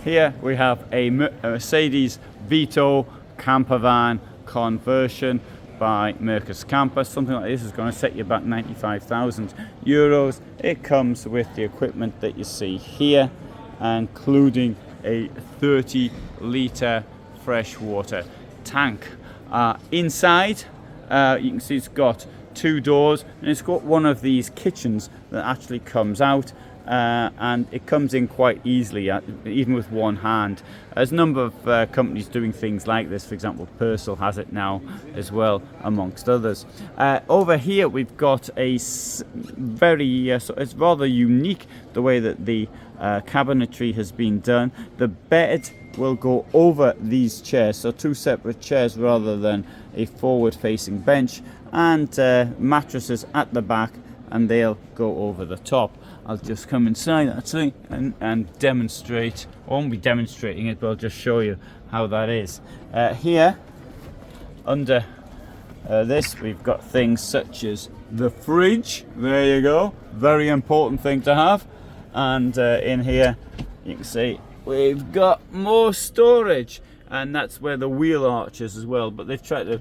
here we have a Mercedes Vito campervan conversion by Mercus Camper. Something like this is going to set you about 95,000 euros. It comes with the equipment that you see here, including a 30-litre freshwater tank. Inside, you can see it's got 2 doors, and it's got one of these kitchens that actually comes out, and it comes in quite easily, even with one hand. There's a number of companies doing things like this. For example, Pössl has it now as well, amongst others. Over here we've got a very, so it's rather unique the way that the cabinetry has been done. The bed will go over these chairs, so 2 separate chairs rather than a forward-facing bench, and mattresses at the back, and they'll go over the top. I'll just come inside actually and demonstrate. I won't be demonstrating it, but I'll just show you how that is. Here under this we've got things such as the fridge. There you go, very important thing to have. And in here you can see we've got more storage, and that's where the wheel arch is as well, but they've tried to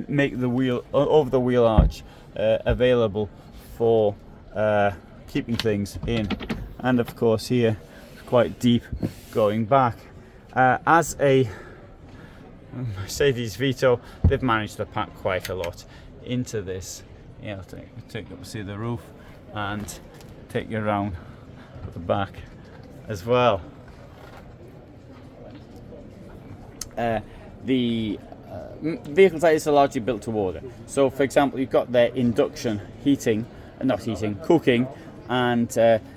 make the wheel over the wheel arch available for keeping things in. And of course here it's quite deep going back. As a Mercedes Vito, they've managed to pack quite a lot into this. Yeah, I'll take up to see the roof and take you around the back as well. The vehicles like this are largely built to order. So for example, you've got their induction cooking, and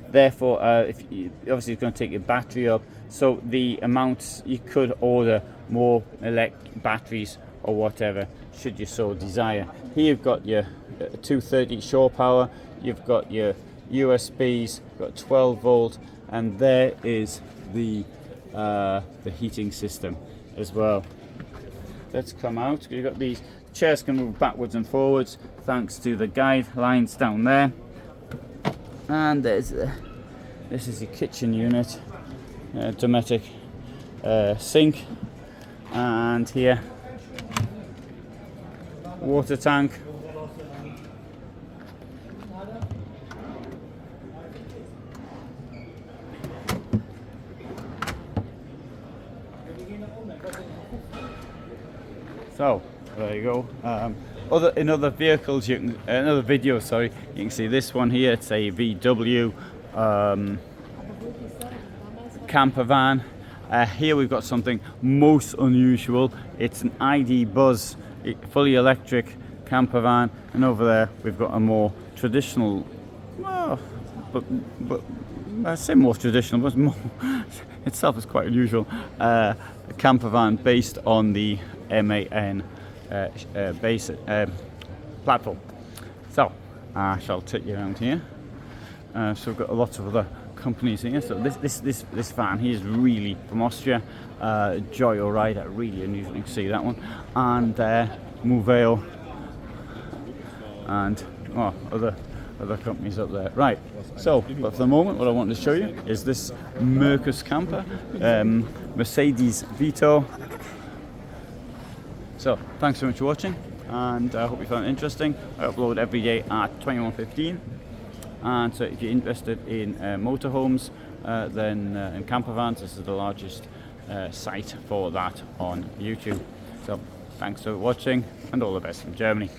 therefore obviously it's going to take your battery up, so the amount you could order more batteries or whatever should you so desire. Here you've got your 230 shore power, you've got your USBs, you've got 12 volt, and there is the heating system as well. Let's come out. You've got these chairs can move backwards and forwards thanks to the guidelines down there. And there's this is your kitchen unit, Dometic sink, and here water tank. So there you go. In other vehicles, another video, sorry, you can see this one here. It's a VW camper van. Here we've got something most unusual. It's an ID Buzz, fully electric camper van, and over there we've got a more traditional, well, but I say more traditional, but more itself is quite unusual. Camper van based on the MAN platform. So I shall take you around here. So we've got lots of other companies here. So this van here is really from Austria. Joyo Rider, really unusual. You can see that one, and Mobil, and other companies up there. Right. So, but for the moment, what I want to show you is this Mercus camper, Mercedes Vito. So, thanks so much for watching, and I hope you found it interesting. I upload every day at 21:15, and so if you're interested in motorhomes, then in campervans, this is the largest site for that on YouTube. So, thanks for watching, and all the best from Germany.